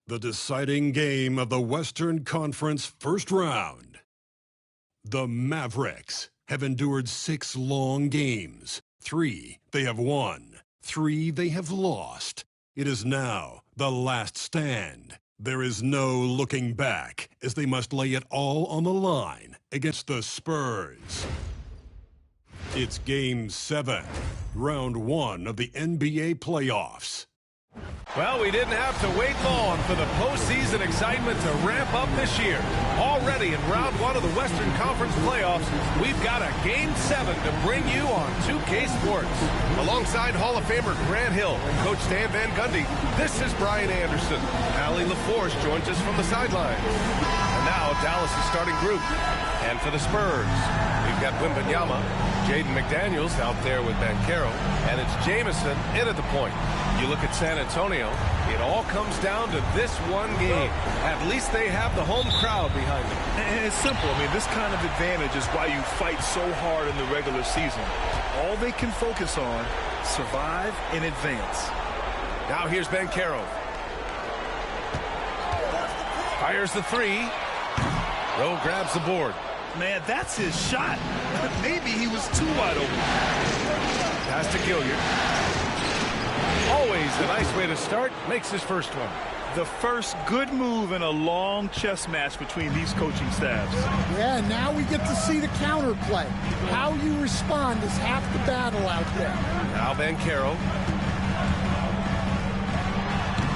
The deciding game of the Western Conference first round. The Mavericks have endured 6 long games. 3 they have won. 3 they have lost. It is now the last stand. There is no looking back as they must lay it all on the line against the Spurs. It's Game 7, Round 1 of the NBA playoffs. Well, we didn't have to wait long for the postseason excitement to ramp up this year. Already in round 1 of the Western Conference playoffs, we've got a Game 7 to bring you on 2K Sports. Alongside Hall of Famer Grant Hill and Coach Stan Van Gundy, this is Brian Anderson. Allie LaForce joins us from the sidelines. And now Dallas' starting group. And for the Spurs, we've got Wembanyama, Jaden McDaniels out there with Banchero, and it's Jamison in at the point. You look at San Antonio, it all comes down to this one game. At least they have the home crowd behind them. And it's simple. I mean, this kind of advantage is why you fight so hard in the regular season. All they can focus on, survive and advance. Now here's Banchero. Fires the 3. Rowe grabs the board. Man, that's his shot. Maybe he was too wide open. Pass to Gilliard. Always a nice way to start. Makes his first one. The first good move in a long chess match between these coaching staffs. Yeah, now we get to see the counter play. How you respond is half the battle out there. Now Banchero.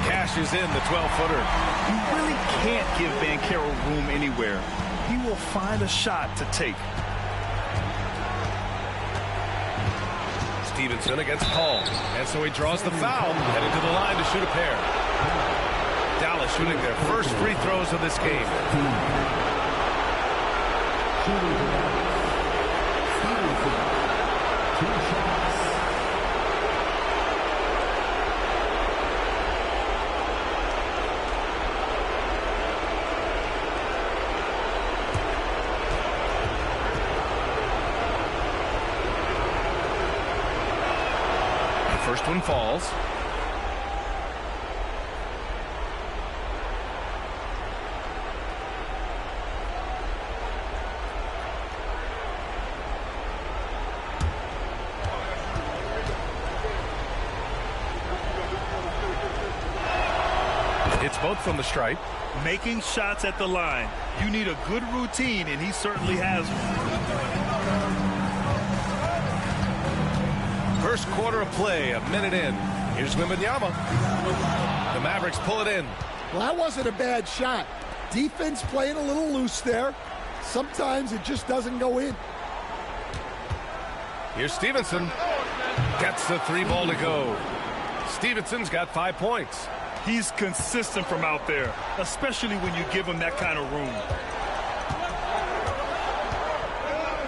Cashes in the 12-footer. You really can't give Banchero room anywhere. He will find a shot to take. Stevenson against Paul. And so he draws the foul, heading to the line to shoot a pair. Dallas shooting their first free throws of this game. First one falls. It's both from the stripe. Making shots at the line. You need a good routine, and he certainly has one. First quarter of play, a minute in. Here's Wembanyama. The Mavericks pull it in. Well, that wasn't a bad shot. Defense playing a little loose there. Sometimes it just doesn't go in. Here's Stevenson. Gets the 3 ball to go. Stevenson's got 5 points. He's consistent from out there, especially when you give him that kind of room.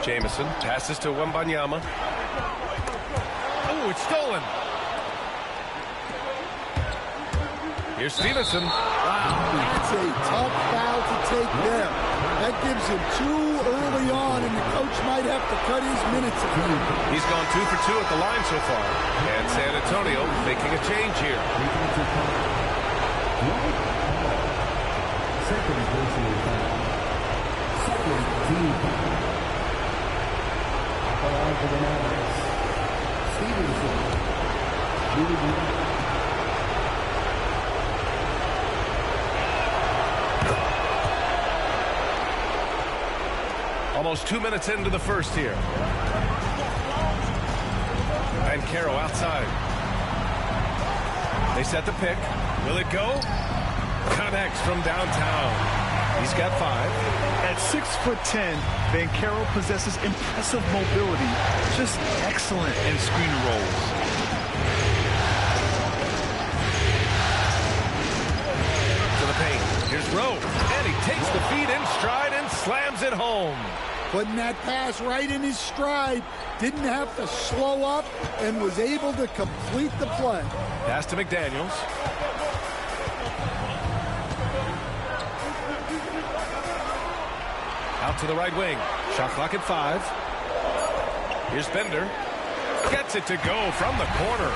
Jamison passes to Wembanyama. Oh, it's stolen. Here's Stevenson. Wow, that's a tough foul to take there. That gives him 2 early on, and the coach might have to cut his minutes again. He's gone 2 for 2 at the line so far. And San Antonio making a change here. Almost 2 minutes into the first here. Banchero outside. They set the pick. Will it go? Connects from downtown. He's got 5. At 6'10", Banchero possesses impressive mobility, just excellent in screen rolls. To the paint. Here's Rowe. And he takes the feed in stride and slams it home. Putting that pass right in his stride. Didn't have to slow up and was able to complete the play. Pass to McDaniels. Out to the right wing. Shot clock at 5. Here's Bender. Gets it to go from the corner.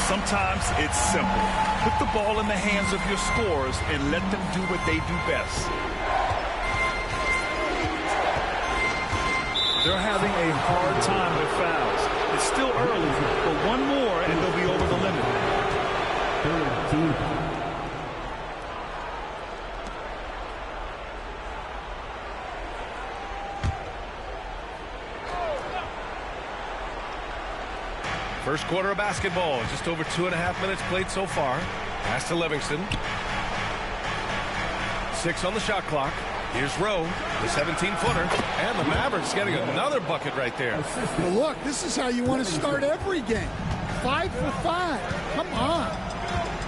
Sometimes it's simple. Put the ball in the hands of your scorers and let them do what they do best. They're having a hard time with fouls. It's still early, but one more and they'll be over the limit. First quarter of basketball, just over 2.5 minutes played so far. Pass to Livingston. 6 on the shot clock. Here's Rowe, the 17-footer, and the Mavericks getting another bucket right there. Well, look, this is how you want to start every game. 5 for 5. Come on.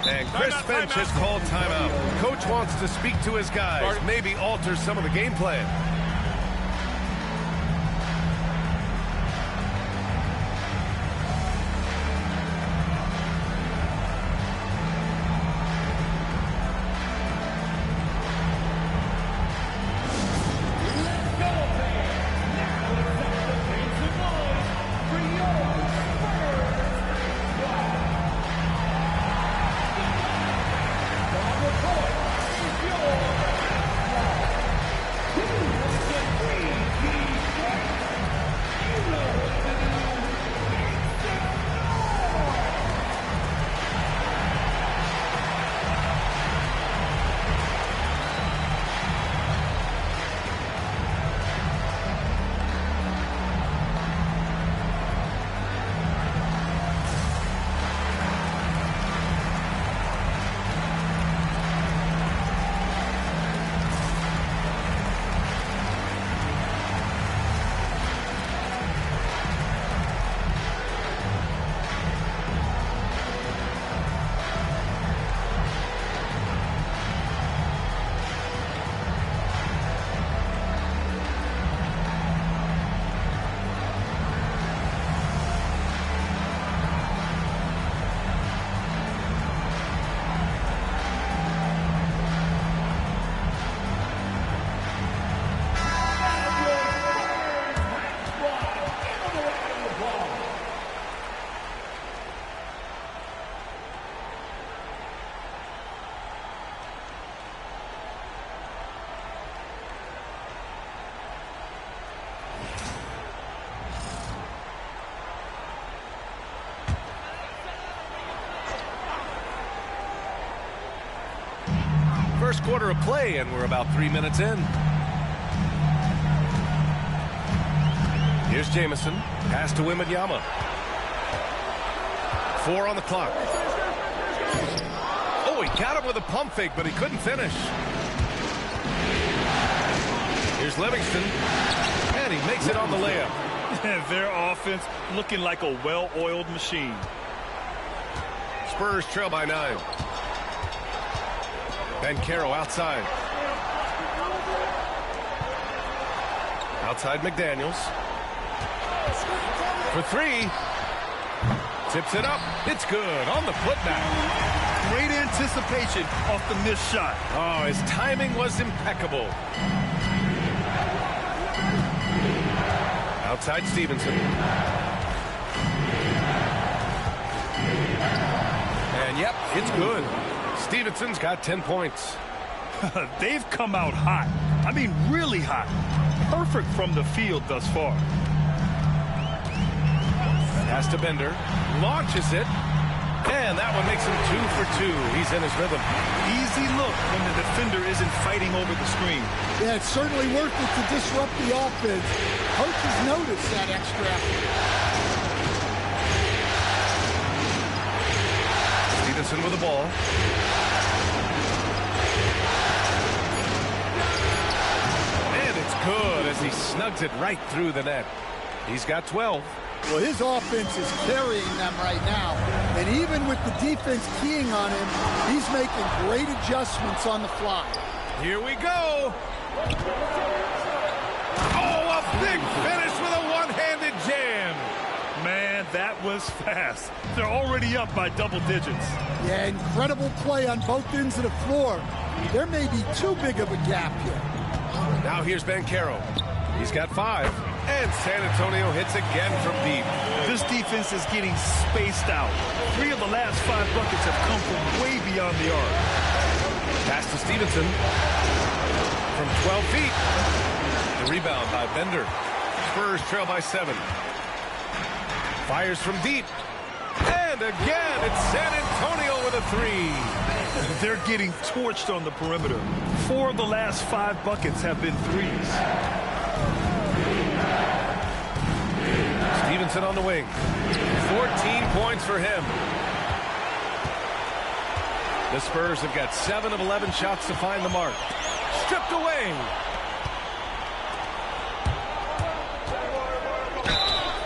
And Chris Finch has called timeout. Coach wants to speak to his guys, maybe alter some of the game plan. First quarter of play, and we're about 3 minutes in. Here's Jamison. Pass to Wembanyama. 4 on the clock. Oh, he got him with a pump fake, but he couldn't finish. Here's Livingston. And he makes it on the layup. Their offense looking like a well-oiled machine. Spurs trail by 9. Banchero outside. Outside McDaniels. For 3. Tips it up. It's good on the putback. Great anticipation off the missed shot. Oh, his timing was impeccable. Outside Stevenson. And yep, it's good. Stevenson's got 10 points. They've come out hot. I mean, really hot. Perfect from the field thus far. Pass to Bender. Launches it. And that one makes him 2 for 2. He's in his rhythm. Easy look when the defender isn't fighting over the screen. Yeah, it's certainly worth it to disrupt the offense. Coaches notice that extra effort. Stevenson with the ball. And it's good as he snugs it right through the net. He's got 12. Well, his offense is carrying them right now. And even with the defense keying on him, he's making great adjustments on the fly. Here we go. Oh, a big finish with a one-handed jam. Man, that was fast. They're already up by double digits. Yeah, incredible play on both ends of the floor. There may be too big of a gap here. Now here's Banchero. He's got 5. And San Antonio hits again from deep. This defense is getting spaced out. 3 of the last 5 buckets have come from way beyond the arc. Pass to Stevenson from 12 feet. The rebound by Bender. Spurs trail by 7. Fires from deep. And again, it's San Antonio with a 3. They're getting torched on the perimeter. 4 of the last 5 buckets have been threes. Stevenson on the wing. 14 points for him. The Spurs have got 7 of 11 shots to find the mark. Stripped away.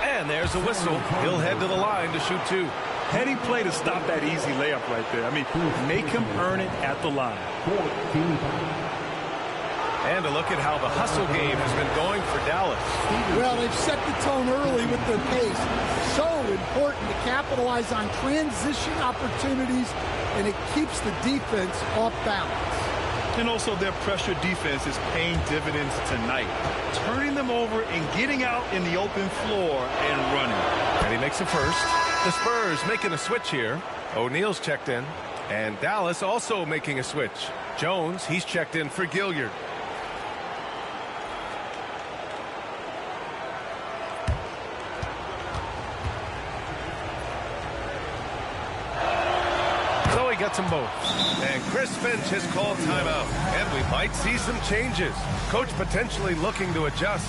And there's a whistle. He'll head to the line to shoot 2. Heady play to stop that easy layup right there. I mean, make him earn it at the line. And a look at how the hustle game has been going for Dallas. Well, they've set the tone early with their pace. So important to capitalize on transition opportunities, and it keeps the defense off balance. And also their pressure defense is paying dividends tonight. Turning them over and getting out in the open floor and running. And he makes a first. The Spurs making a switch here. O'Neal's checked in. And Dallas also making a switch. Jones, he's checked in for Gilliard. So he gets them both. And Chris Finch has called timeout. And we might see some changes. Coach potentially looking to adjust.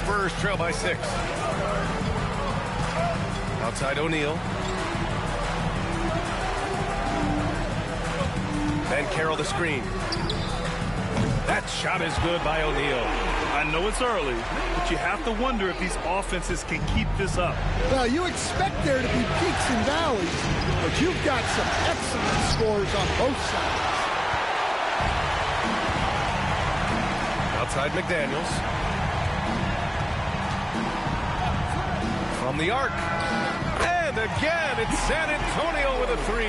Spurs trail by 6. Outside O'Neal. Then Carroll the screen. That shot is good by O'Neal. I know it's early, but you have to wonder if these offenses can keep this up. Well, you expect there to be peaks and valleys, but you've got some excellent scores on both sides. Outside McDaniels. From the arc. And again, it's San Antonio with a 3.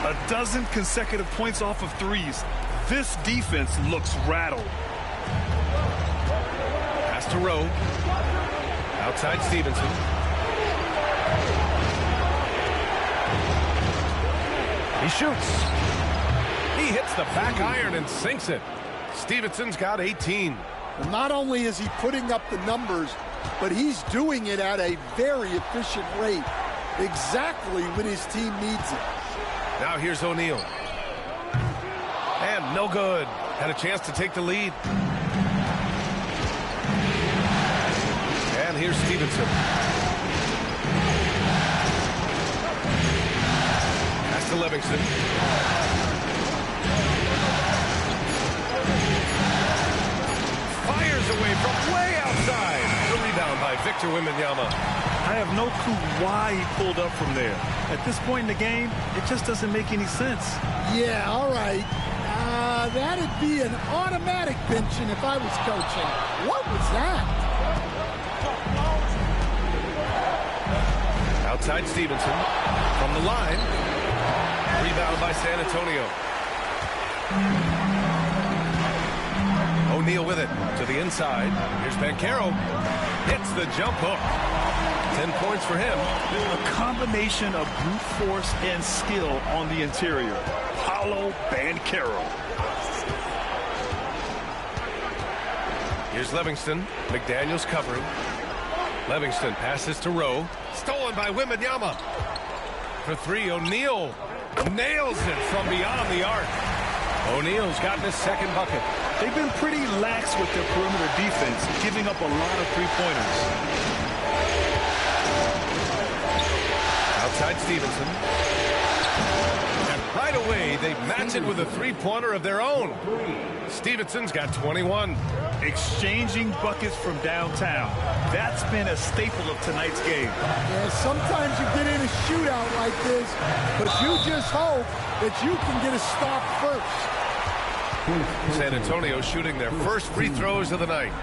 A dozen consecutive points off of threes. This defense looks rattled. Pass to Rowe. Outside Stevenson. He shoots. He hits the back iron and sinks it. Stevenson's got 18. Well, not only is he putting up the numbers, but he's doing it at a very efficient rate. Exactly when his team needs it. Now here's O'Neal. And no good. Had a chance to take the lead. And here's Stevenson. Pass to Livingston. Fires away from way outside. The rebound by Victor Wembanyama. I have no clue why he pulled up from there. At this point in the game, it just doesn't make any sense. Yeah, all right. That'd be an automatic benching if I was coaching. What was that? Outside Stevenson from the line. Rebound by San Antonio. O'Neal with it to the inside. Here's Banchero. Hits the jump hook. 10 points for him. A combination of brute force and skill on the interior. Paolo Banchero. Here's Livingston. McDaniels covering. Livingston passes to Rowe. Stolen by Wembanyama. For three, O'Neal nails it from beyond the arc. O'Neal's gotten his second bucket. They've been pretty lax with their perimeter defense, giving up a lot of three-pointers. Outside Stevenson. And right away, they match it with a three-pointer of their own. Stevenson's got 21. Exchanging buckets from downtown. That's been a staple of tonight's game. Yeah, sometimes you get in a shootout like this, but you just hope that you can get a stop first. San Antonio shooting their first free throws of the night.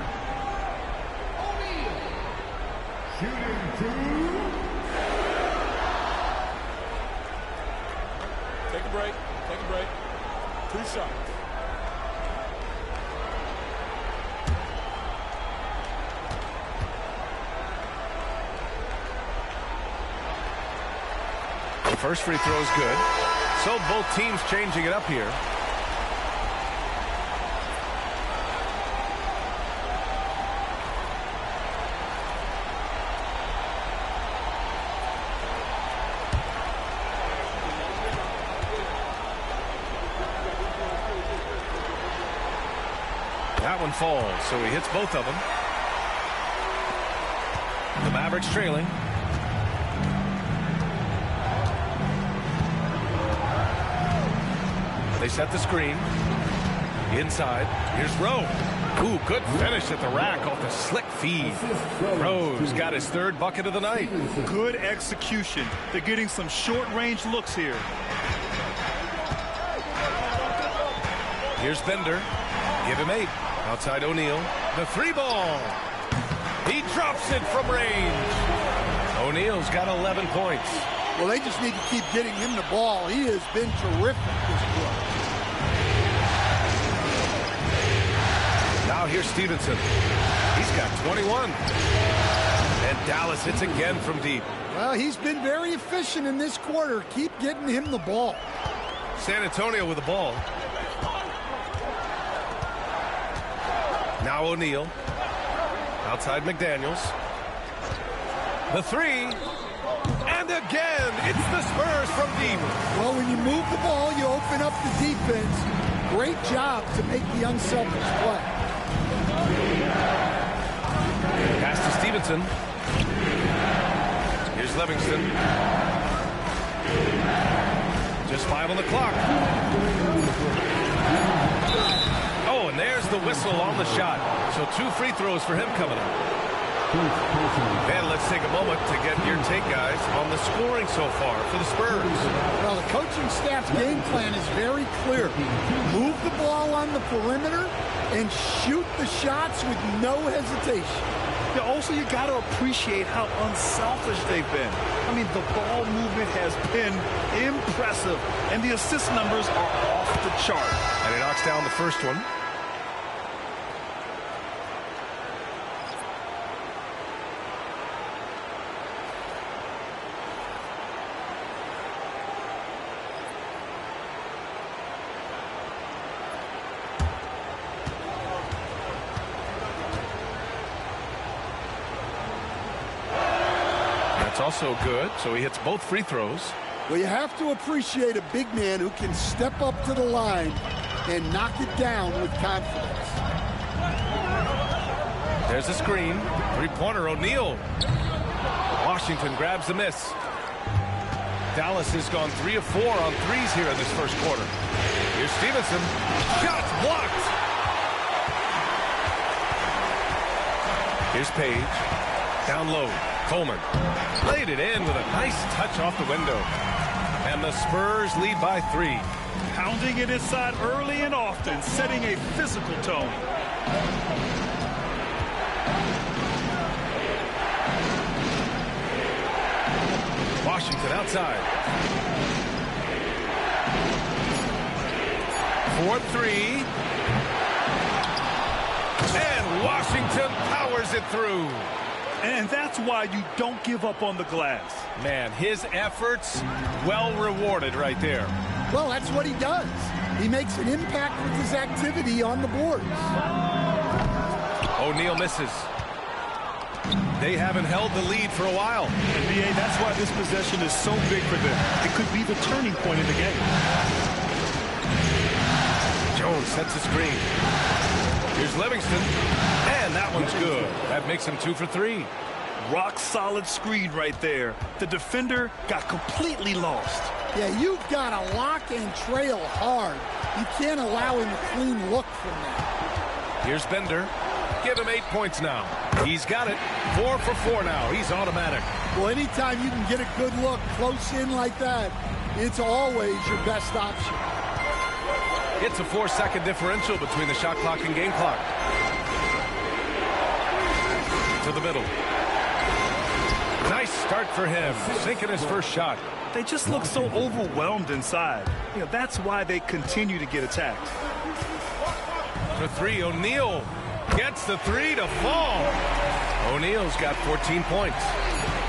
Take a break. Take a break. 2 shots. The first free throw is good. So both teams changing it up here. That one falls, so he hits both of them. The Mavericks trailing. They set the screen. Inside. Here's Rowe. Ooh, good finish at the rack off the slick feed. Rowe's got his third bucket of the night. Good execution. They're getting some short-range looks here. Here's Bender. Give him 8. Outside O'Neal. The 3-ball. He drops it from range. O'Neal's got 11 points. Well, they just need to keep getting him the ball. He has been terrific this quarter. Now here's Stevenson. He's got 21. And Dallas hits again from deep. Well, he's been very efficient in this quarter. Keep getting him the ball. San Antonio with the ball. Now O'Neal. Outside McDaniels. The 3. And again, it's the Spurs from deep. Well, when you move the ball, you open up the defense. Great job to make the unselfish play. Pass to Stevenson. Here's Livingston. Just 5 on the clock. Oh, and there's the whistle on the shot. So 2 free throws for him coming up. And let's take a moment to get your take, guys, on the scoring so far for the Spurs. Well, the coaching staff's game plan is very clear. Move the ball on the perimeter and shoot the shots with no hesitation. Yeah, also, you got to appreciate how unselfish they've been. I mean, the ball movement has been impressive, and the assist numbers are off the chart. And he knocks down the first one. Also good, so he hits both free throws. Well, you have to appreciate a big man who can step up to the line and knock it down with confidence. There's a screen. Three-pointer, O'Neal. Washington grabs the miss. Dallas has gone 3 of 4 on threes here in this first quarter. Here's Stevenson. Shots blocked. Here's Page. Down low. Coleman laid it in with a nice touch off the window. And the Spurs lead by 3. Pounding it inside early and often, setting a physical tone. Washington outside. 4-3. And Washington powers it through. And that's why you don't give up on the glass. Man, his efforts well rewarded right there. Well, that's what he does. He makes an impact with his activity on the boards. O'Neal misses. They haven't held the lead for a while. And BA, that's why this possession is so big for them. It could be the turning point in the game. Jones sets a screen. Here's Livingston. And that one's good. That makes him 2 for 3. Rock solid screen right there. The defender got completely lost. Yeah, you've got to lock and trail hard. You can't allow him a clean look from that. Here's Bender. Give him 8 points now. He's got it. 4 for 4 now. He's automatic. Well, anytime you can get a good look close in like that, it's always your best option. It's a 4-second differential between the shot clock and game clock. To the middle. Nice start for him. Sinking his first shot. They just look so overwhelmed inside. You know, that's why they continue to get attacked. For 3, O'Neal gets the 3 to fall. O'Neal's got 14 points.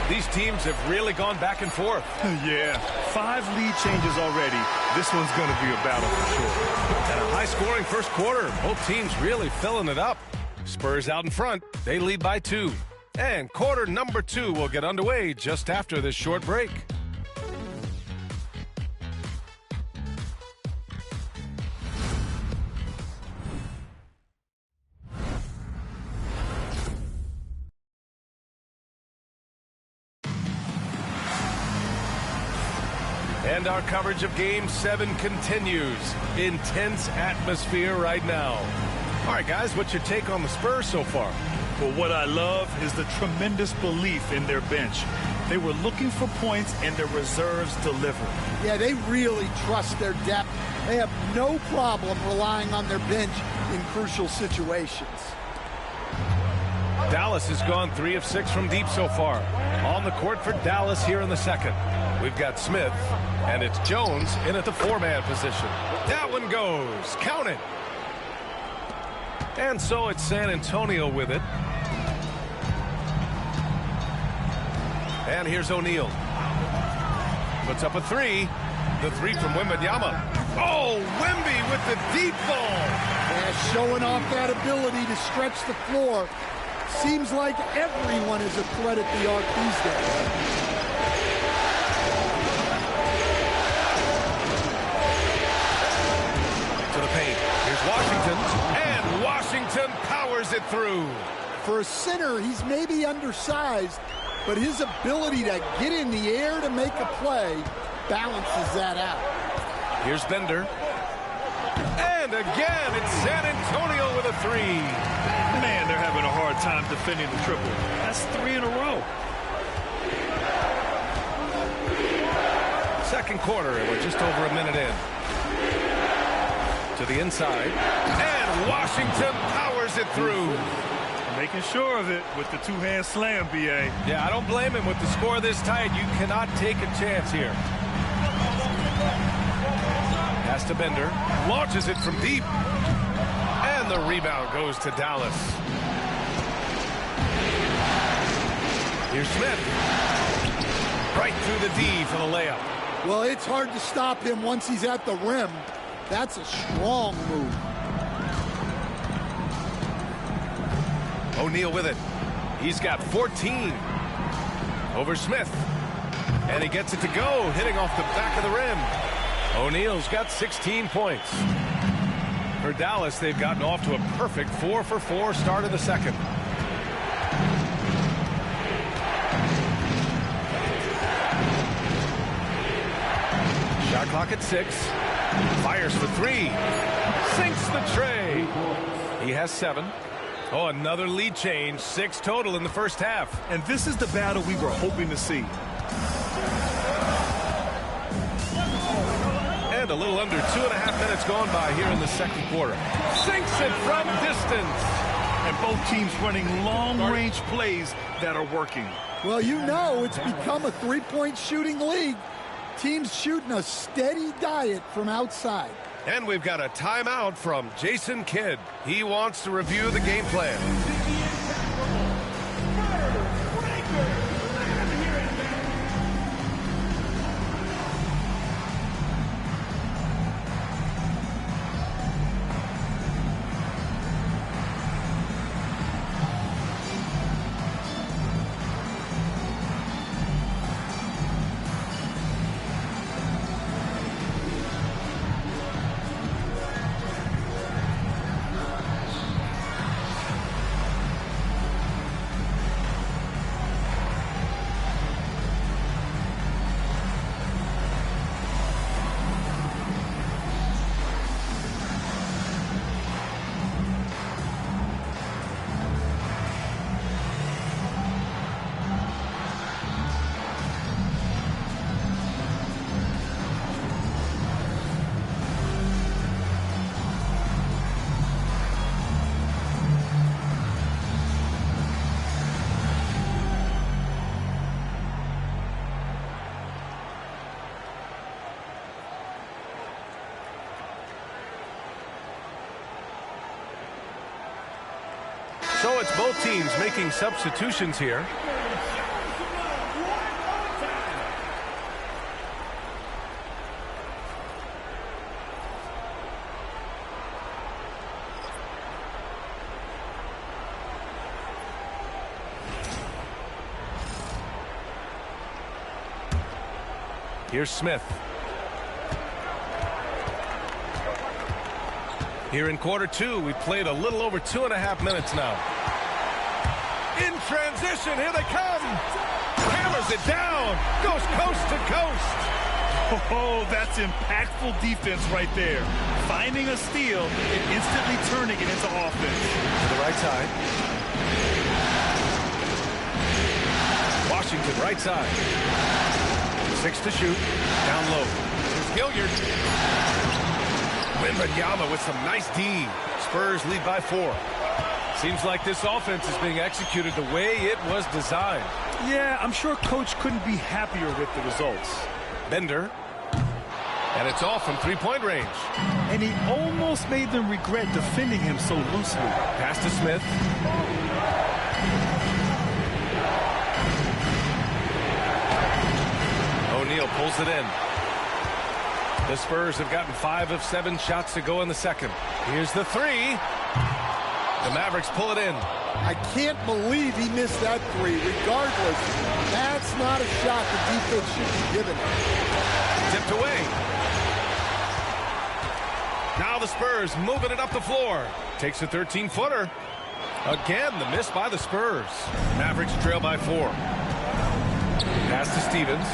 These teams have really gone back and forth. Yeah, 5 lead changes already. This one's going to be a battle for sure. And a high-scoring first quarter. Both teams really filling it up. Spurs out in front. They lead by 2. And quarter number 2 will get underway just after this short break. And our coverage of Game 7 continues. Intense atmosphere right now. All right, guys, what's your take on the Spurs so far? Well, what I love is the tremendous belief in their bench. They were looking for points, and their reserves delivered. Yeah, they really trust their depth. They have no problem relying on their bench in crucial situations. Dallas has gone 3 of 6 from deep so far. On the court for Dallas here in the second. We've got Smith, and it's Jones in at the 4-man position. That one goes. Count it. And so it's San Antonio with it. And here's O'Neal. Puts up a 3. The 3 from Wembanyama. Oh, Wemby with the deep ball. Yeah, showing off that ability to stretch the floor. Seems like everyone is a threat at the arc these days. To the paint. Here's Washington. And Washington powers it through. For a center, he's maybe undersized, but his ability to get in the air to make a play balances that out. Here's Bender. And again, it's San Antonio with a 3. Man, they're having a hard time defending the triple. That's 3 in a row. Second quarter, and we're just over a minute in. To the inside. And Washington powers it through. Making sure of it with the 2-hand slam, BA. Yeah, I don't blame him with the score this tight. You cannot take a chance here. Pass to Bender. Launches it from deep. And the rebound goes to Dallas. Here's Smith. Right through the D for the layup. Well, it's hard to stop him once he's at the rim. That's a strong move. O'Neal with it. He's got 14. Over Smith. And he gets it to go, hitting off the back of the rim. O'Neal's got 16 points. For Dallas, they've gotten off to a perfect 4 for 4 start of the second. Shot clock at 6. Fires for 3. Sinks the tray. He has 7. Oh, another lead change. 6 total in the first half. And this is the battle we were hoping to see. And a little under 2.5 minutes gone by here in the second quarter. Sinks it from distance. And both teams running long-range plays that are working. Well, you know it's become a three-point shooting league. Teams shooting a steady diet from outside. And we've got a timeout from Jason Kidd. He wants to review the game plan. So it's both teams making substitutions here. Here's Smith. Here in quarter two, we played a little over 2.5 minutes now. In transition, here they come. Hammers it down. Goes coast to coast. Oh, that's impactful defense right there. Finding a steal and instantly turning it into offense. To the right side. Washington, right side. 6 to shoot. Down low. Here's Gilliard. Wembanyama with some nice D. Spurs lead by 4. Seems like this offense is being executed the way it was designed. Yeah, I'm sure Coach couldn't be happier with the results. Bender. And it's off from three-point range. And he almost made them regret defending him so loosely. Pass to Smith. O'Neal pulls it in. The Spurs have gotten 5 of 7 shots to go in the second. Here's the 3. The Mavericks pull it in. I can't believe he missed that 3. Regardless, that's not a shot the defense should be given. Tipped away. Now the Spurs moving it up the floor. Takes a 13-footer. Again, the miss by the Spurs. Mavericks trail by 4. Pass to Stevens.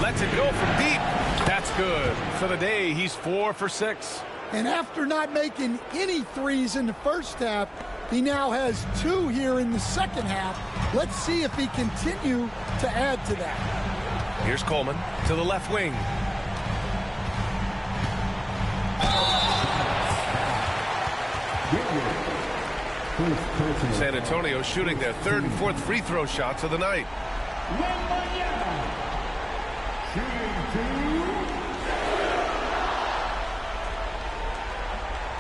Lets it go from deep. That's good. For the day, he's 4 for 6. And after not making any threes in the first half, he now has 2 here in the second half. Let's see if he continue to add to that. Here's Coleman to the left wing. San Antonio shooting their 3rd and 4th free throw shots of the night.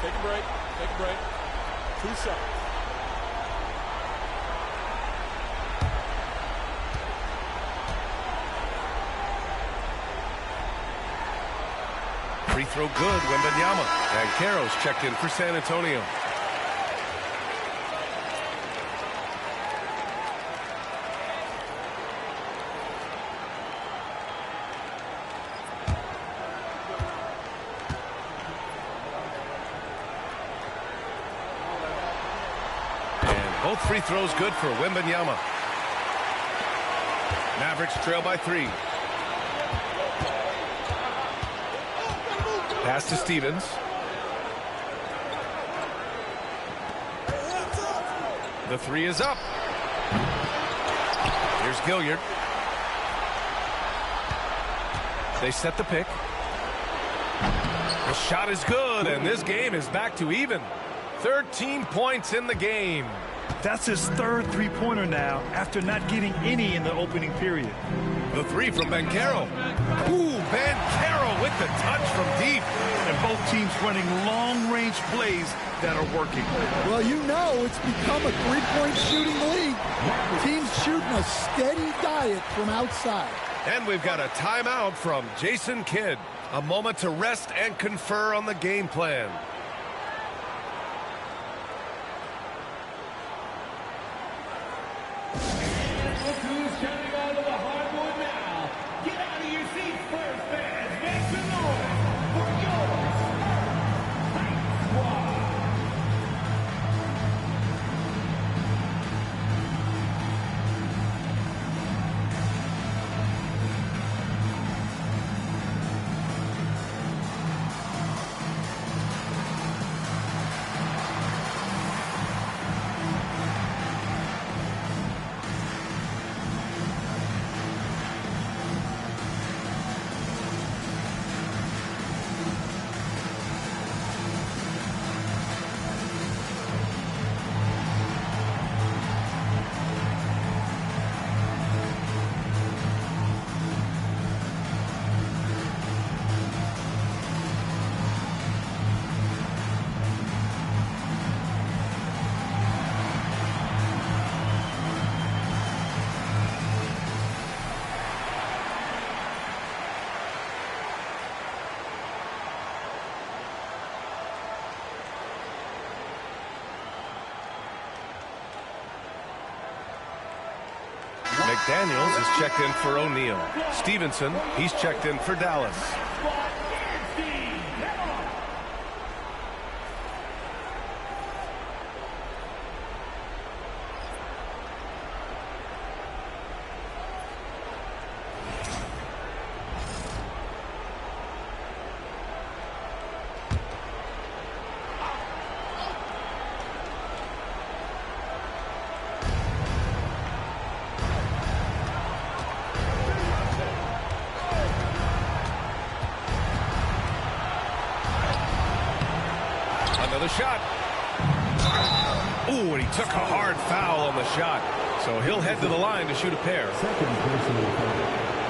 Take a break. Take a break. 2 seconds. Free throw good, Wembanyama. And Caro's checked in for San Antonio. Both free throws good for Wembanyama. Mavericks trail by 3. Pass to Stevens. The three is up. Here's Gilliard. They set the pick. The shot is good, and this game is back to even. 13 points in the game. That's his third three-pointer now after not getting any in the opening period. The three from Banchero. Ooh, Banchero with the touch from deep. And both teams running long-range plays that are working. Well, you know it's become a three-point shooting league. Teams shooting a steady diet from outside. And we've got a timeout from Jason Kidd. A moment to rest and confer on the game plan. McDaniels is checked in for O'Neal. Stevenson, he's checked in for Dallas. Another shot. Ooh, and he took a hard foul on the shot. So he'll head to the line to shoot a pair. Second personal foul.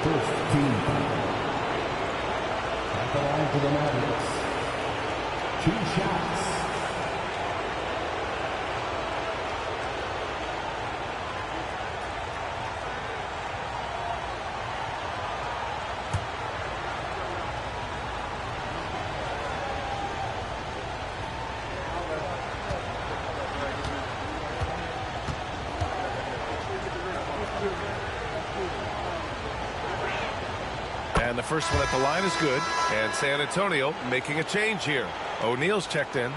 First team foul. At the line for the Mavericks. 2 shots. And the first one at the line is good. And San Antonio making a change here. O'Neal's checked in.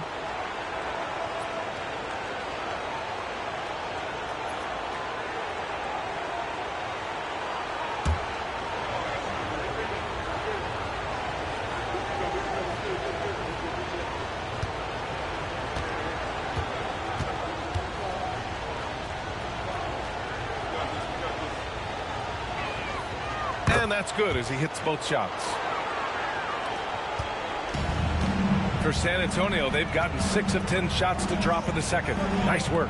And that's good as he hits both shots. For San Antonio, they've gotten 6 of 10 shots to drop in the second. Nice work.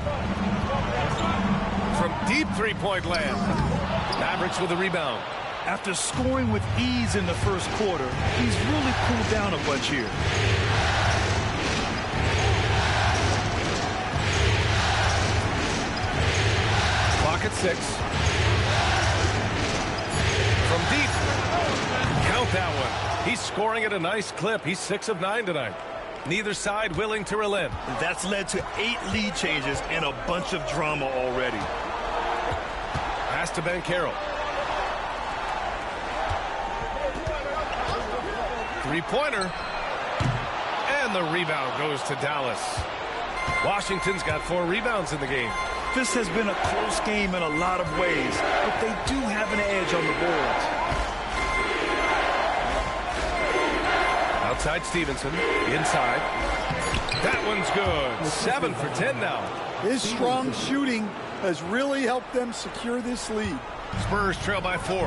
From deep three-point land. Mavericks with a rebound. After scoring with ease in the first quarter, he's really cooled down a bunch here. Clock at 6. From deep. Count that one. He's scoring at a nice clip. He's 6 of 9 tonight. Neither side willing to relent. That's led to 8 lead changes and a bunch of drama already. Pass to Banchero. Three-pointer. And the rebound goes to Dallas. Washington's got 4 rebounds in the game. This has been a close game in a lot of ways, but they do have an edge on the boards. Outside Stevenson. Inside. That one's good. 7 for 10 now. His strong shooting has really helped them secure this lead. Spurs trail by 4.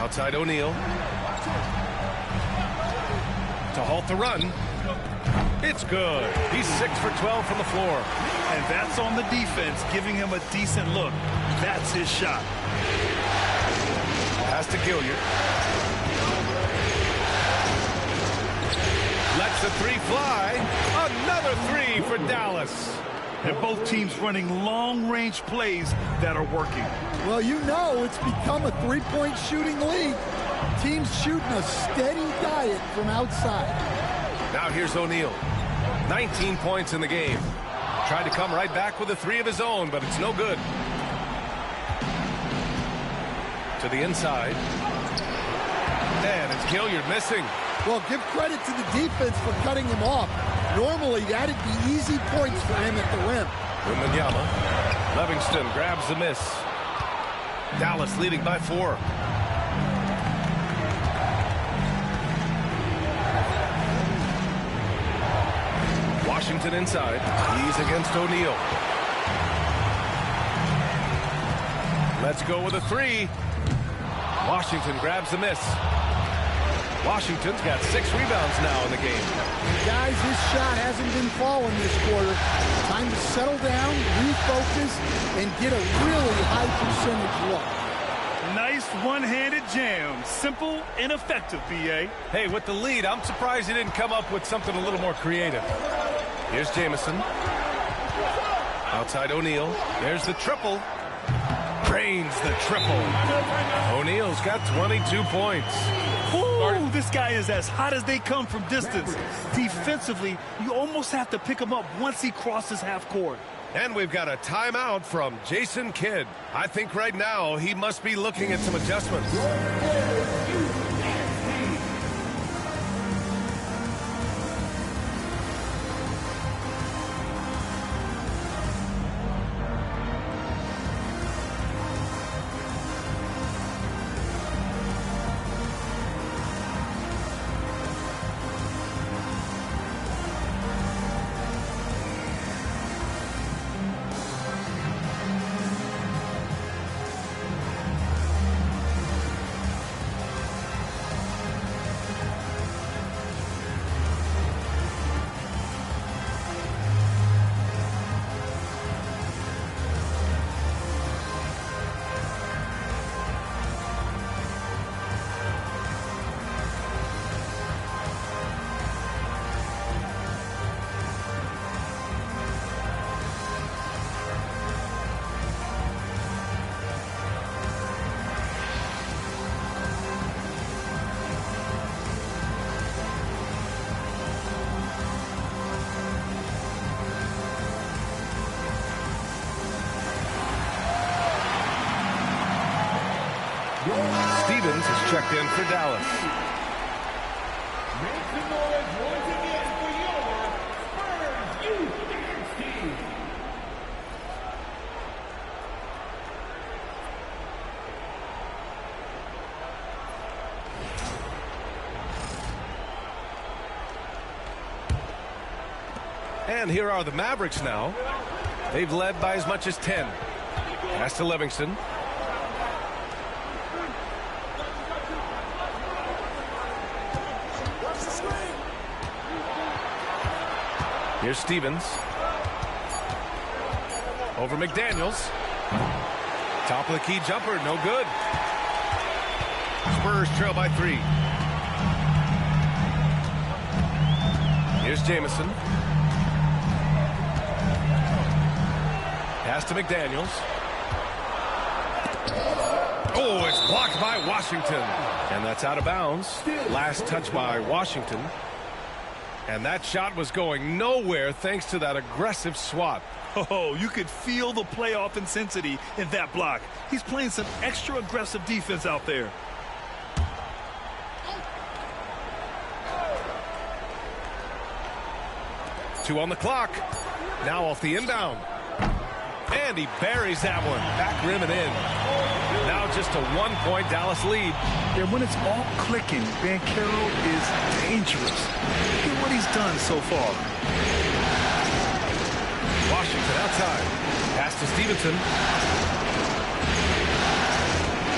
Outside O'Neal. To halt the run. It's good. He's 6 for 12 from the floor. And that's on the defense, giving him a decent look. That's his shot. Pass to Gilliard. Lets the 3 fly. Another 3 for Dallas. And both teams running long-range plays that are working. Well, you know it's become a three-point shooting league. Teams shooting a steady diet from outside. Now here's O'Neal. 19 points in the game. Tried to come right back with a 3 of his own, but it's no good. To the inside. And it's Gilliard missing. Well, give credit to the defense for cutting him off. Normally, that'd be easy points for him at the rim. Wembanyama. Livingston grabs the miss. Dallas leading by 4. Washington inside. He's against O'Neal. Let's go with a 3. Washington grabs the miss. Washington's got 6 rebounds now in the game. Guys, his shot hasn't been falling this quarter. Time to settle down, refocus, and get a really high percentage look. Nice one-handed jam. Simple and effective, B.A. Hey, with the lead, I'm surprised he didn't come up with something a little more creative. Here's Jamison. Outside O'Neal. There's the triple. Drains the triple. O'Neal's got 22 points. Ooh, this guy is as hot as they come from distance. Defensively, you almost have to pick him up once he crosses half court. And we've got a timeout from Jason Kidd. I think right now he must be looking at some adjustments. Stevens is checked in for Dallas. Make some noise once again for your Spurs Youth Dance Team. And here are the Mavericks now. They've led by as much as 10. Pass to Livingston. Here's Stevens. Over McDaniels. Top of the key jumper, no good. Spurs trail by 3. Here's Jamison. Pass to McDaniels. Oh, it's blocked by Washington. And that's out of bounds. Last touch by Washington. And that shot was going nowhere thanks to that aggressive swat. Oh, you could feel the playoff intensity in that block. He's playing some extra aggressive defense out there. Two on the clock. Now off the inbound. And he buries that one. Back rim and in. Now just a 1-point Dallas lead. And when it's all clicking, Banchero is dangerous. Look at what he's done so far. Washington outside. Pass to Stevenson.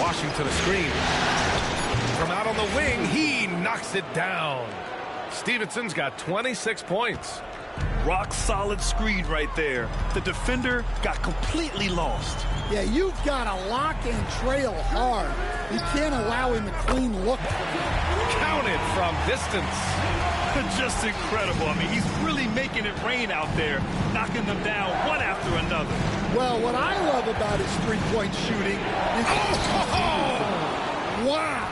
Washington a screen. From out on the wing, he knocks it down. Stevenson's got 26 points. Rock solid screen right there. The defender got completely lost. Yeah, you've got to lock and trail hard. You can't allow him a clean look. Counted from distance. Just incredible. I mean, he's really making it rain out there, knocking them down one after another. Well, what I love about his three-point shooting is... Wow!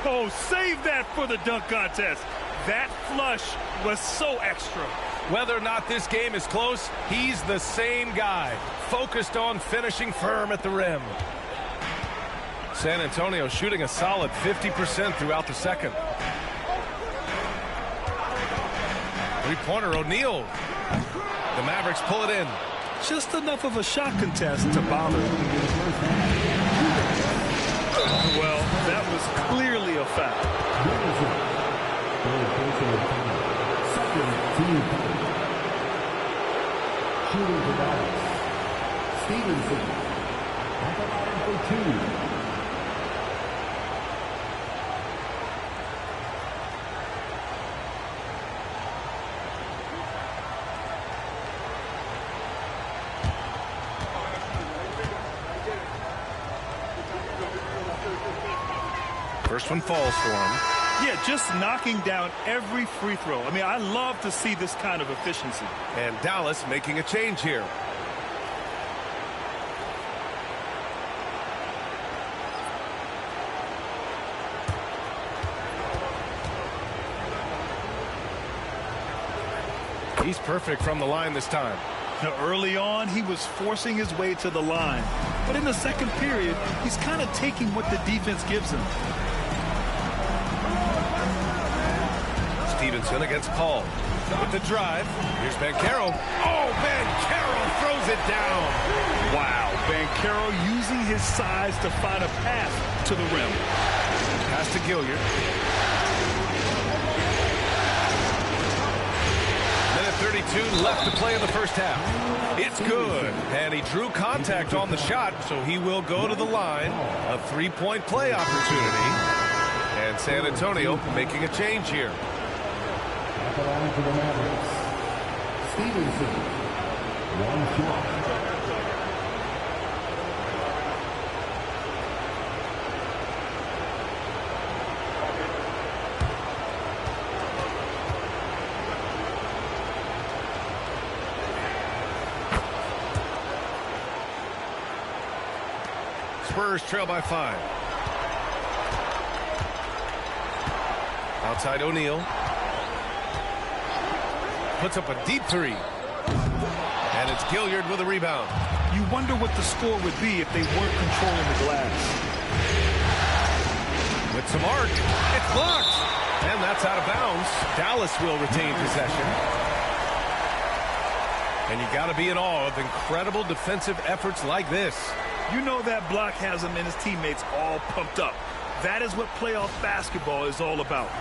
Oh, save that for the dunk contest. That flush was so extra. Whether or not this game is close, he's the same guy, focused on finishing firm at the rim. San Antonio shooting a solid 50% throughout the second. Three-pointer, O'Neal. The Mavericks pull it in. Just enough of a shot contest to bother. Well, that was clearly a foul. Shooting for Dallas. Stevenson at the line for two. First one falls for him. Yeah, just knocking down every free throw. I mean, I love to see this kind of efficiency. And Dallas making a change here. He's perfect from the line this time. Now, early on, he was forcing his way to the line. But in the second period, he's kind of taking what the defense gives him. Stevenson against Paul. With the drive. Here's Banchero. Oh, Banchero throws it down. Wow, Banchero using his size to find a path to the rim. Pass to Gilliard. Minute 32 left to play in the first half. It's good. And he drew contact on the shot, so he will go to the line. A three-point play opportunity. And San Antonio making a change here. At the line for the Mavericks. Stevenson. One shot. Spurs trail by 5. Outside O'Neal. Puts up a deep three. And it's Gilliard with a rebound. You wonder what the score would be if they weren't controlling the glass. With some arc. It's blocked. And that's out of bounds. Dallas will retain possession. And you got to be in awe of incredible defensive efforts like this. You know that block has him and his teammates all pumped up. That is what playoff basketball is all about.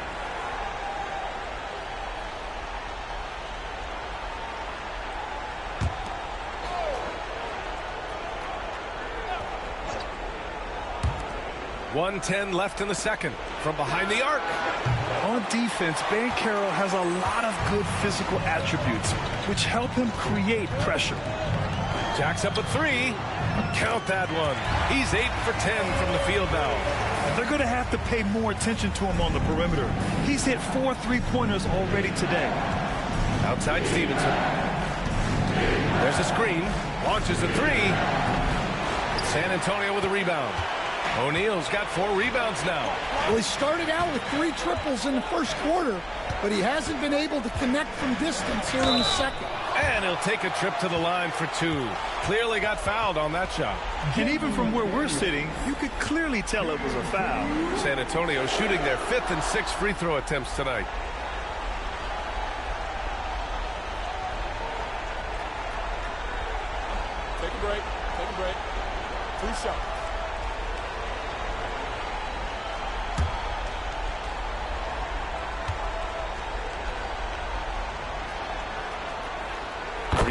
.110 left in the second. From behind the arc. On defense, Banchero has a lot of good physical attributes, which help him create pressure. Jacks up a three. Count that one. He's 8 for 10 from the field now. They're going to have to pay more attention to him on the perimeter. He's hit 4 3-pointers already today. Outside Stevenson. There's a screen. Launches a three. San Antonio with a rebound. O'Neal's got 4 rebounds now. Well, he started out with 3 triples in the first quarter, but he hasn't been able to connect from distance here in the second. And he'll take a trip to the line for 2. Clearly got fouled on that shot. And even from where we're sitting, you could clearly tell it was a foul. San Antonio shooting their 5th and 6th free throw attempts tonight. Take a break. Take a break. 3 shots.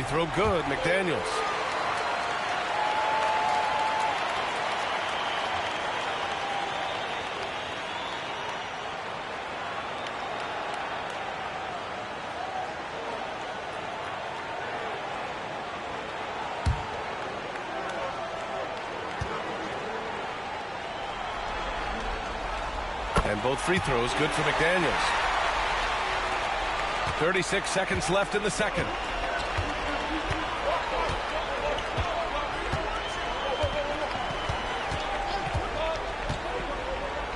throw good, McDaniels. And both free throws good for McDaniels. 36 seconds left in the second.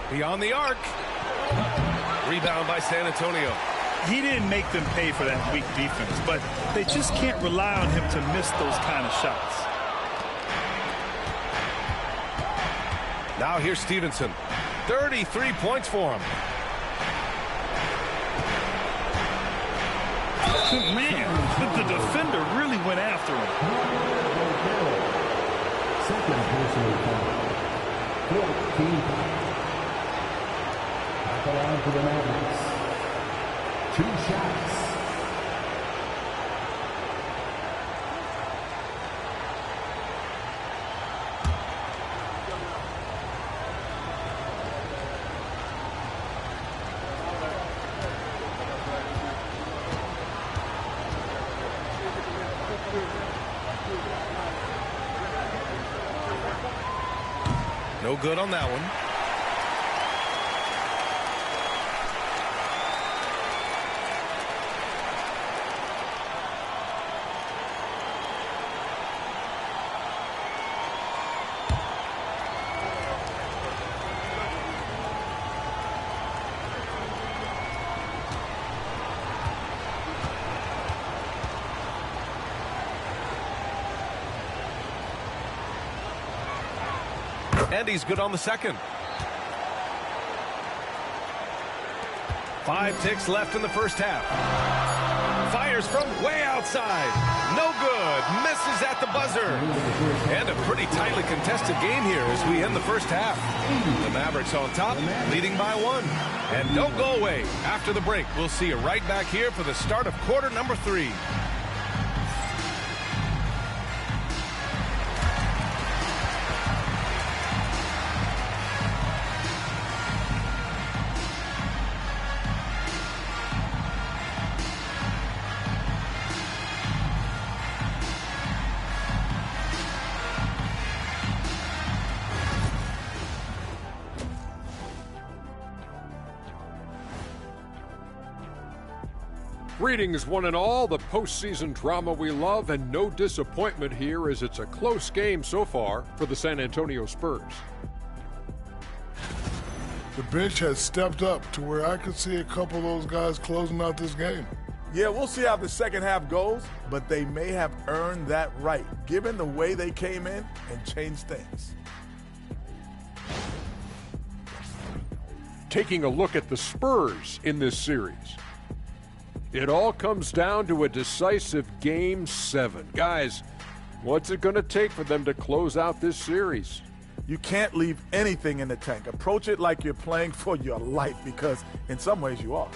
Beyond the arc. Rebound by San Antonio. He didn't make them pay for that weak defense, but they just can't rely on him to miss those kind of shots. Now here's Stevenson. 33 points for him. Man, the defender really went after him. Second personal foul. 14 points. At the line for the Mavericks. 2 shots. No good on that one. And he's good on the second. 5 ticks left in the first half. Fires from way outside. No good. Misses at the buzzer. And a pretty tightly contested game here as we end the first half. The Mavericks on top, leading by 1. And don't go away. After the break, we'll see you right back here for the start of quarter number 3. Greetings, one and all. The postseason drama we love, and no disappointment here as it's a close game so far for the San Antonio Spurs. The bench has stepped up to where I could see a couple of those guys closing out this game. Yeah, we'll see how the second half goes, but they may have earned that right, given the way they came in and changed things. Taking a look at the Spurs in this series. It all comes down to a decisive Game 7. Guys, what's it going to take for them to close out this series? You can't leave anything in the tank. Approach it like you're playing for your life, because in some ways you are.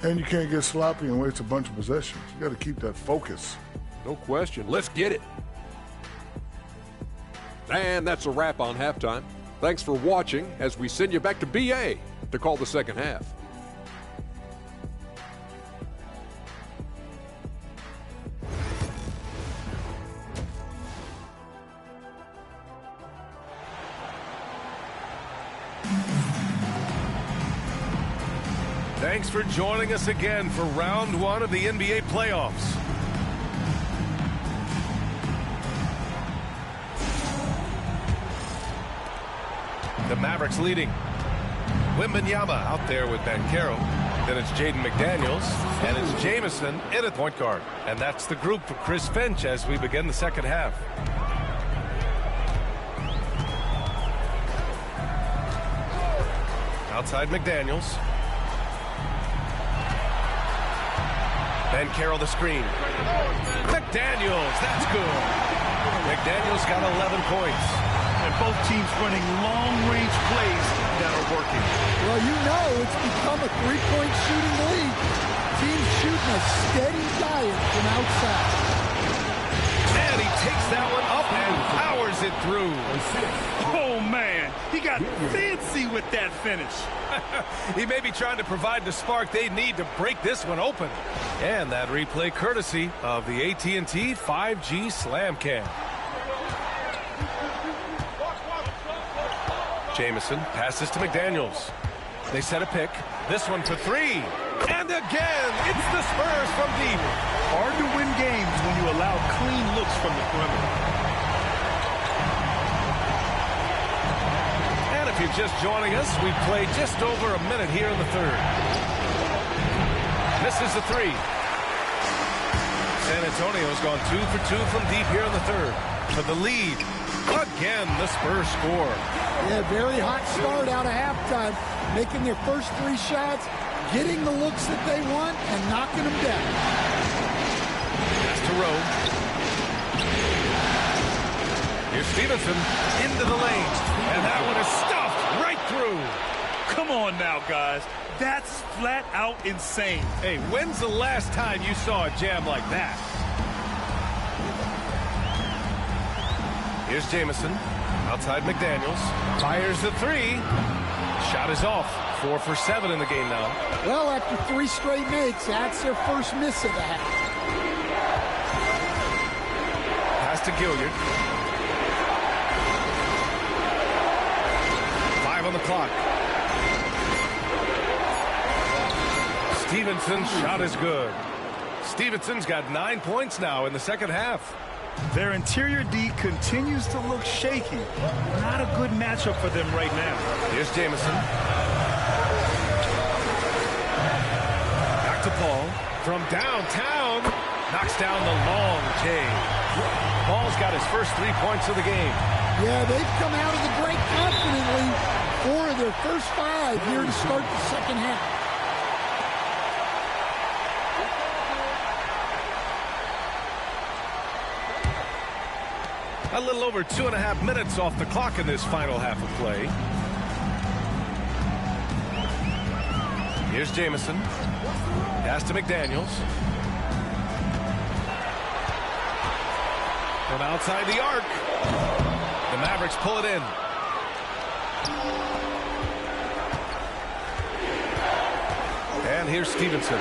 And you can't get sloppy and waste a bunch of possessions. You got to keep that focus. No question. Let's get it. And that's a wrap on halftime. Thanks for watching as we send you back to BA to call the second half. Thanks for joining us again for round 1 of the NBA playoffs. The Mavericks leading. Wembanyama out there with Banchero. Then it's Jaden McDaniels. And it's Jamison in at point guard. And that's the group for Chris Finch as we begin the second half. Outside McDaniels. Banchero the screen. McDaniels, that's good. McDaniels got 11 points. And both teams running long-range plays that are working. Well, you know it's become a three-point shooting league. Teams shooting a steady diet from outside. takes that one up and powers it through. Oh, man. He got fancy with that finish. He may be trying to provide the spark they need to break this one open. And that replay courtesy of the AT&T 5G Slam Cam. Jamison passes to McDaniels. They set a pick. This one for three. And again, it's the Spurs from deep. Hard to win games when you allow clean looks from the perimeter. And if you're just joining us, we've played just over a minute here in the third. Misses the three. San Antonio's gone 2 for 2 from deep here in the third. For the lead. Again, the Spurs score. Yeah, very hot start out of halftime. Making their first 3 shots, getting the looks that they want, and knocking them down. Pass to Rowe. Here's Stevenson into the lane. And that one is stuffed right through. Come on now, guys. That's flat out insane. Hey, when's the last time you saw a jam like that? Here's Jamison. Outside McDaniels. Fires the three. Shot is off. 4 for 7 in the game now. Well, after 3 straight makes, that's their first miss of the half. Pass to Gilliard. 5 on the clock. Stevenson's shot is good. Stevenson's got 9 points now in the second half. Their interior D continues to look shaky. Not a good matchup for them right now. Here's Jamison. Back to Paul. From downtown. Knocks down the long J. Paul's got his first 3 points of the game. Yeah, they've come out of the break confidently. 4 of their first 5 here to start the second half. A little over 2.5 minutes off the clock in this final half of play. Here's Jamison. Pass to McDaniels. From outside the arc. The Mavericks pull it in. And here's Stevenson.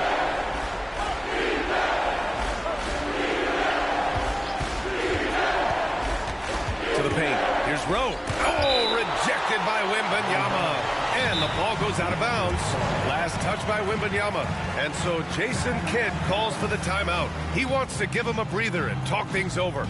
To the paint. Here's Rowe. Oh, rejected by Wembanyama. And the ball goes out of bounds. Last touch by Wembanyama. And so Jason Kidd calls for the timeout. He wants to give him a breather and talk things over.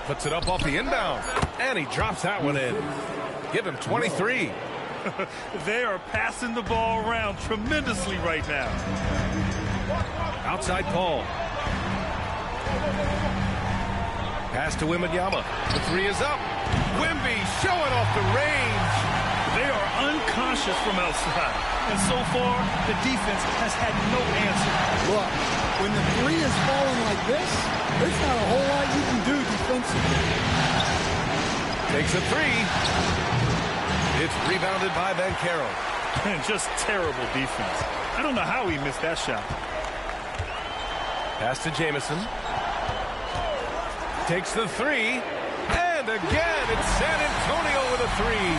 Puts it up off the inbound. And he drops that one in. Give him 23. They are passing the ball around tremendously right now. Outside Paul. Pass to Wembanyama. The three is up. Wemby showing off the range. They are unconscious from outside. And so far, the defense has had no answer. Look, when the three is falling like this, there's not a whole lot you can do defensively. Takes a three. It's rebounded by Banchero. And just terrible defense. I don't know how he missed that shot. Pass to Jamison. Takes the three. And again, it's San Antonio with a three.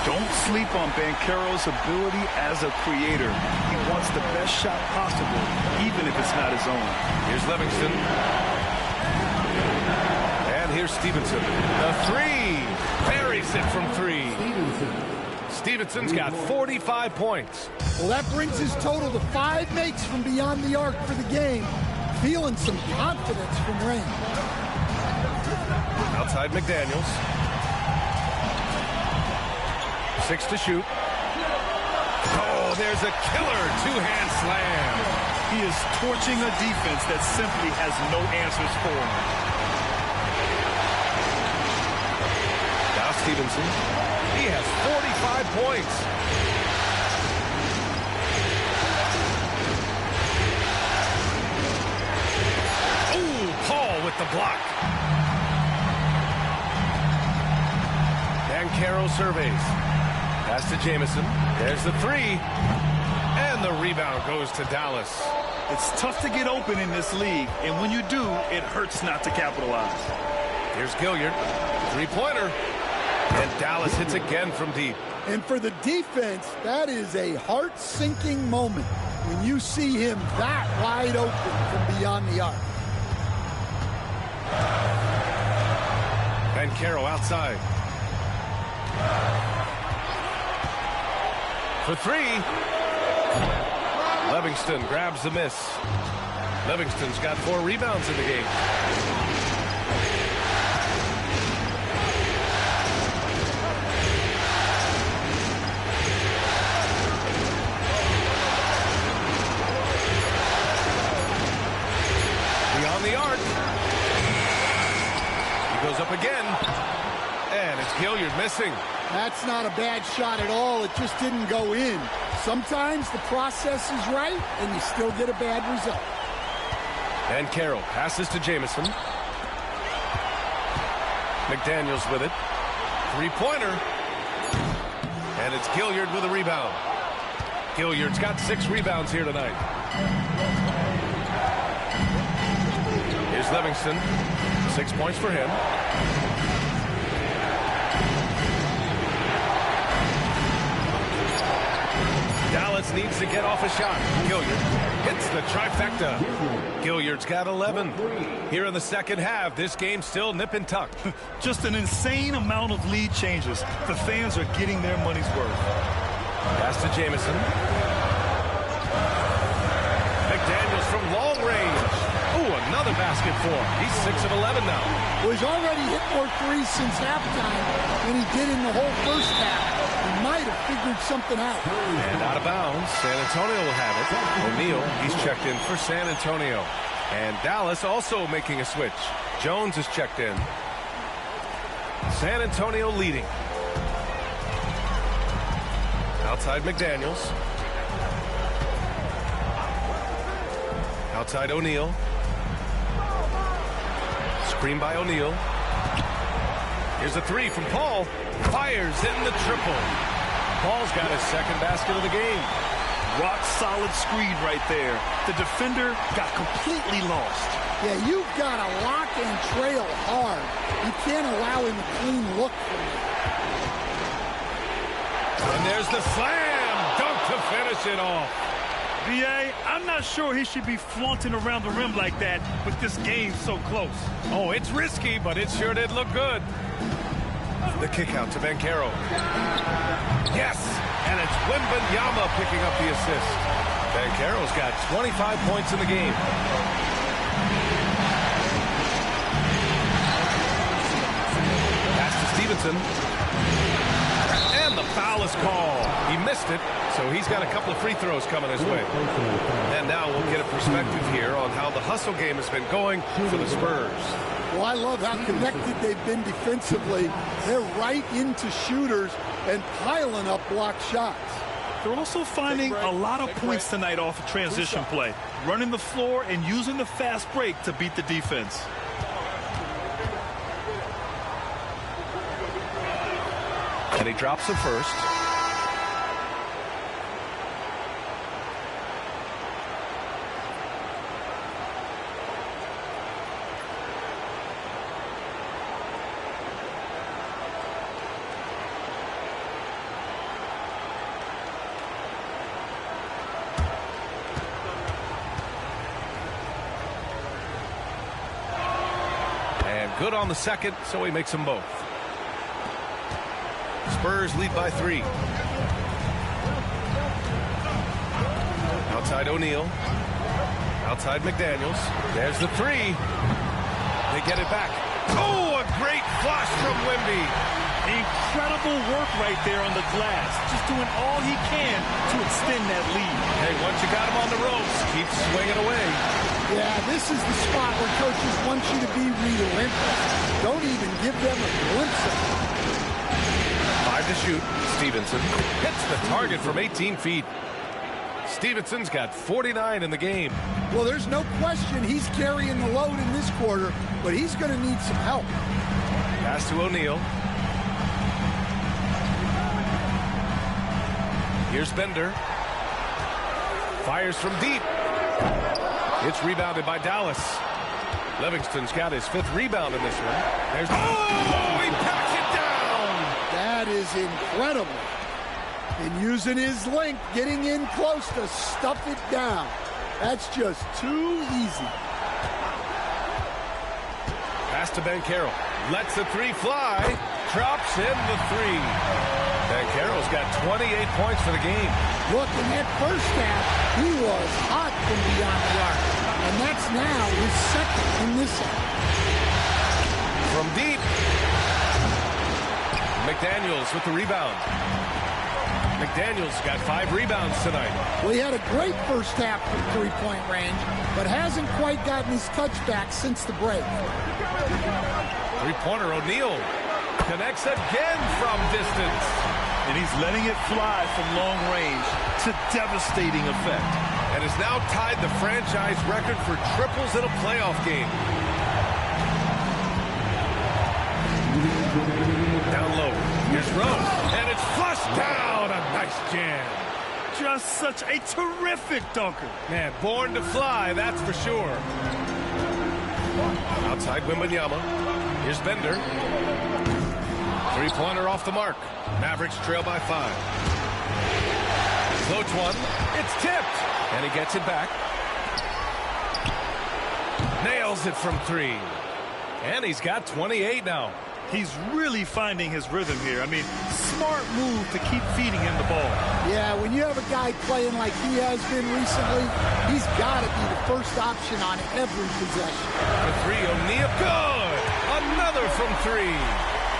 Don't sleep on Banchero's ability as a creator. He wants the best shot possible, even if it's not his own. Here's Livingston. And here's Stevenson. The three. Buries it from three. Stevenson's got 45 points. Well, that brings his total to 5 makes from beyond the arc for the game. Feeling some confidence from range. Outside McDaniels. 6 to shoot. Oh, there's a killer two-hand slam. He is torching a defense that simply has no answers for him. Now Stevenson. He has 45 points. Ooh, Paul with the block. Banchero surveys. Pass to Jamison. There's the three. And the rebound goes to Dallas. It's tough to get open in this league, and when you do, it hurts not to capitalize. Here's Gilliard. Three-pointer. And Dallas hits again from deep. And for the defense, that is a heart-sinking moment when you see him that wide open from beyond the arc. Banchero outside. For three. Livingston grabs the miss. Livingston's got 4 rebounds in the game. Beyond the arc. He goes up again. And it's Gilliard missing. That's not a bad shot at all. It just didn't go in. Sometimes the process is right, and you still get a bad result. And Carroll passes to Jamison. McDaniels with it. Three-pointer. And it's Gilliard with a rebound. Gilliard's got 6 rebounds here tonight. Here's Livingston. 6 points for him. Dallas needs to get off a shot. Gilliard hits the trifecta. Gilliard's got 11. Here in the second half, this game's still nip and tuck. Just an insane amount of lead changes. The fans are getting their money's worth. Pass to Jamison. McDaniels from long range. Ooh, another basket for him. He's 6 of 11 now. Well, he's already hit more threes since halftime than he did in the whole first half. He might have figured something out. And out of bounds. San Antonio will have it. O'Neal, he's checked in for San Antonio. And Dallas also making a switch. Jones is checked in. San Antonio leading. Outside McDaniels. Outside O'Neal. Screen by O'Neal. Here's a three from Paul. Fires in the triple. Paul's got his second basket of the game. Rock solid screen right there. The defender got completely lost. Yeah, you've got to lock and trail hard. You can't allow him a clean look from you. And there's the slam dunk to finish it off. B.A., I'm not sure he should be flaunting around the rim like that with this game so close. Oh, it's risky, but it sure did look good. The kick out to Banchero. Yes, and it's Wembanyama picking up the assist. Banchero's got 25 points in the game. Pass to Stevenson. And the foul is called. He missed it, so he's got a couple of free throws coming his way. And now we'll get a perspective here on how the hustle game has been going for the Spurs. Well, I love how connected they've been defensively. They're right into shooters and piling up block shots. They're also finding a lot of points tonight off of transition play, running the floor and using the fast break to beat the defense. And he drops it first. Good on the second, so he makes them both. Spurs lead by 3. Outside O'Neal. Outside McDaniels. There's the 3. They get it back. Oh, a great flush from Wemby. Incredible work right there on the glass. Just doing all he can to extend that lead. Hey, once you got him on the ropes, keep swinging away. Yeah, this is the spot where coaches want you to be relentless. Don't even give them a glimpse of it. 5 to shoot. Stevenson hits the target from 18 feet. Stevenson's got 49 in the game. Well, there's no question he's carrying the load in this quarter, but he's going to need some help. Pass to O'Neal. Here's Bender. Fires from deep. It's rebounded by Dallas. Livingston's got his 5th rebound in this one. There's he packs it down. That is incredible. And using his length, getting in close to stuff it down. That's just too easy. Pass to Banchero. Lets the 3 fly. Drops in the 3. Banchero's got 28 points for the game. Look, in that first half, he was hot from beyond the arc. And that's now his 2nd in this half. From deep. McDaniels with the rebound. McDaniels got 5 rebounds tonight. Well, he had a great first half from three-point range, but hasn't quite gotten his touchback since the break. Three-pointer O'Neal connects again from distance. And he's letting it fly from long range to devastating effect. And has now tied the franchise record for triples in a playoff game. Down low. Here's Rose. And it's flushed down. A nice jam. Just such a terrific dunker. Man, born to fly, that's for sure. Outside Wembanyama. Here's Bender. Three-pointer off the mark. Mavericks trail by 5. Floats one. It's tipped. And he gets it back. Nails it from 3. And he's got 28 now. He's really finding his rhythm here. I mean, smart move to keep feeding him the ball. Yeah, when you have a guy playing like he has been recently, he's got to be the first option on every possession. The 3, O'Neal. Good. Another from 3.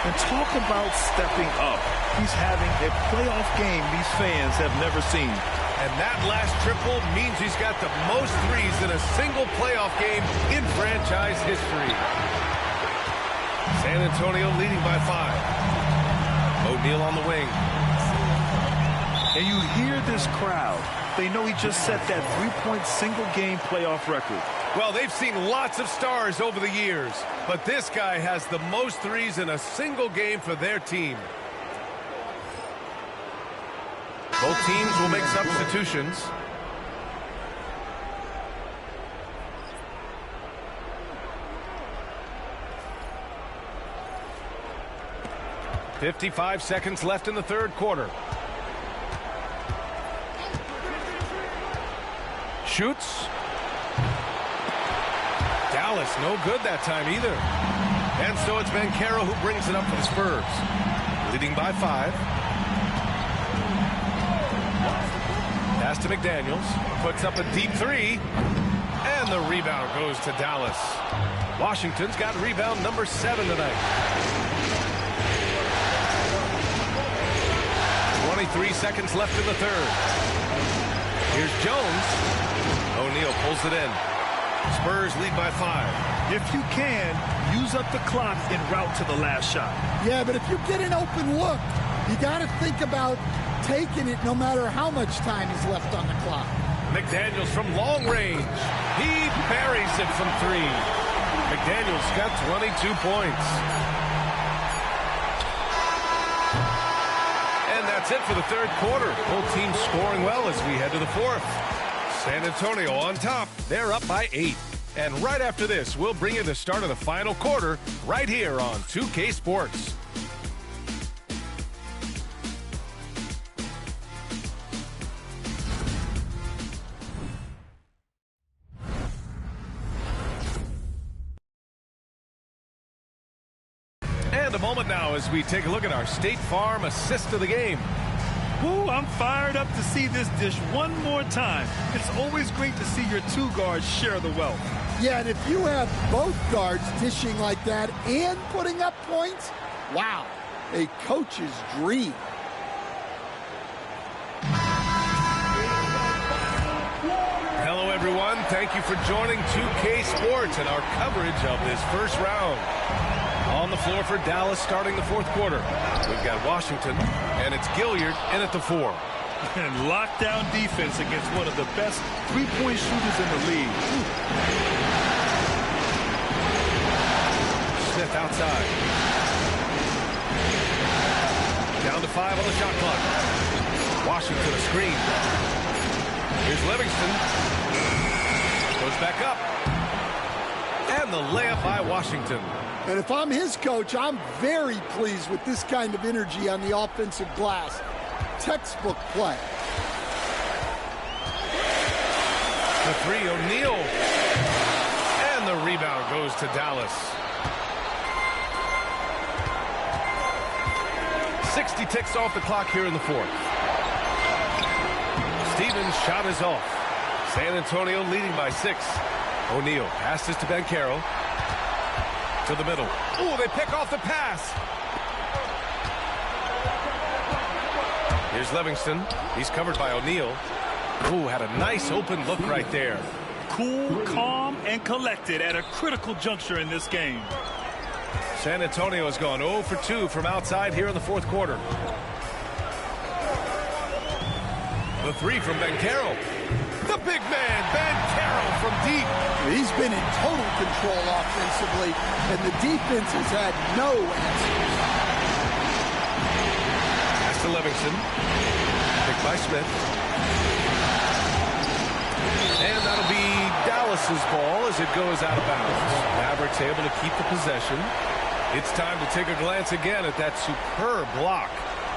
And talk about stepping up. He's having a playoff game these fans have never seen. And that last triple means he's got the most threes in a single playoff game in franchise history. San Antonio leading by 5. O'Neal on the wing. And you hear this crowd. They know he just set that 3-point single-game playoff record. Well, they've seen lots of stars over the years, but this guy has the most threes in a single game for their team. Both teams will make substitutions. .55 seconds left in the 3rd quarter. Shoots. Dallas, no good that time either. And so it's Banchero who brings it up for the Spurs. Leading by 5. Pass to McDaniels. Puts up a deep 3. And the rebound goes to Dallas. Washington's got rebound number 7 tonight. 23 seconds left in the third. Here's Jones. O'Neal pulls it in. Spurs lead by 5. If you can, use up the clock en route to the last shot. Yeah, but if you get an open look, you got to think about taking it no matter how much time is left on the clock. McDaniels from long range. He buries it from 3. McDaniels got 22 points. And that's it for the third quarter. Both teams scoring well as we head to the fourth. San Antonio on top. They're up by 8. And right after this, we'll bring you the start of the final quarter right here on 2K Sports. And a moment now as we take a look at our State Farm assist of the game. Ooh, I'm fired up to see this dish one more time. It's always great to see your 2 guards share the wealth. Yeah, and if you have both guards dishing like that and putting up points, wow, a coach's dream. Hello, everyone. Thank you for joining 2K Sports and our coverage of this first round. On the floor for Dallas starting the fourth quarter. We've got Washington, and it's Gilliard in at the 4. And lockdown defense against one of the best three-point shooters in the league. Smith outside. Down to 5 on the shot clock. Washington a screen. Here's Livingston. Goes back up. And the layup by Washington. And if I'm his coach, I'm very pleased with this kind of energy on the offensive glass. Textbook play. The 3, O'Neal. And the rebound goes to Dallas. 60 ticks off the clock here in the fourth. Stevens' shot is off. San Antonio leading by 6. O'Neal passes to Banchero. To the middle. Ooh, they pick off the pass. Here's Livingston. He's covered by O'Neal. Ooh, had a nice open look right there. Cool, calm, and collected at a critical juncture in this game. San Antonio has gone 0 for 2 from outside here in the fourth quarter. The 3 from Banchero. The big man, Banchero from deep. He's been in total control offensively, and the defense has had no answers. Pass to Livingston. Picked by Smith. And that'll be Dallas's ball as it goes out of bounds. Mavericks able to keep the possession. It's time to take a glance again at that superb block.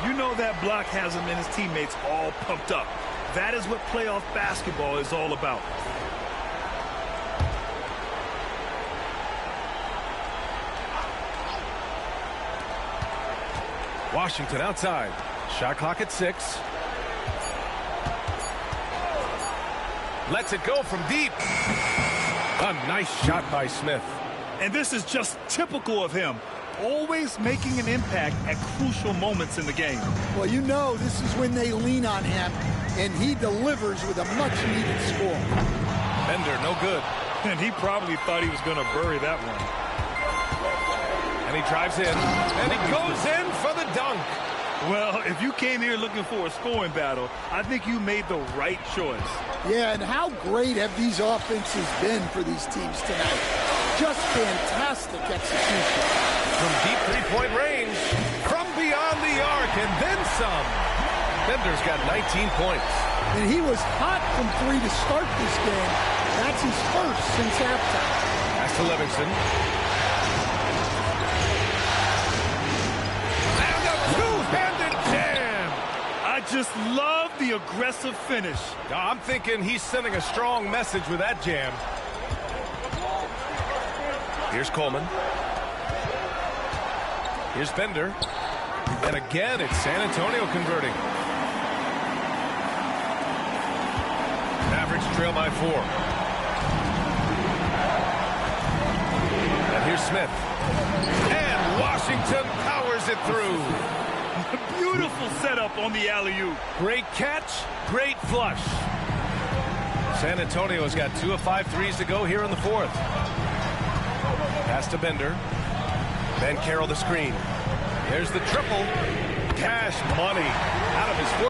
You know that block has him and his teammates all pumped up. That is what playoff basketball is all about. Washington outside. Shot clock at 6. Lets it go from deep. A nice shot by Smith. And this is just typical of him. Always making an impact at crucial moments in the game. Well, you know this is when they lean on him, and he delivers with a much-needed score. Bender, no good. And he probably thought he was going to bury that one. And he drives in, and he goes in for the dunk. Well, if you came here looking for a scoring battle, I think you made the right choice. Yeah, and how great have these offenses been for these teams tonight? Just fantastic execution. From deep three-point range, from beyond the arc, and then some. Bender's got 19 points. And he was hot from 3 to start this game. That's his first since halftime. Pass to Livingston. And a two-handed jam. I just love the aggressive finish. I'm thinking he's sending a strong message with that jam. Here's Coleman. Here's Bender. And again, it's San Antonio converting. Mavericks trail by 4. And here's Smith. And Washington powers it through. Beautiful setup on the alley-oop. Great catch, great flush. San Antonio's got 2 of 5 threes to go here in the fourth. Pass to Bender. Ben Carroll the screen. There's the triple. Cash money out of his foot.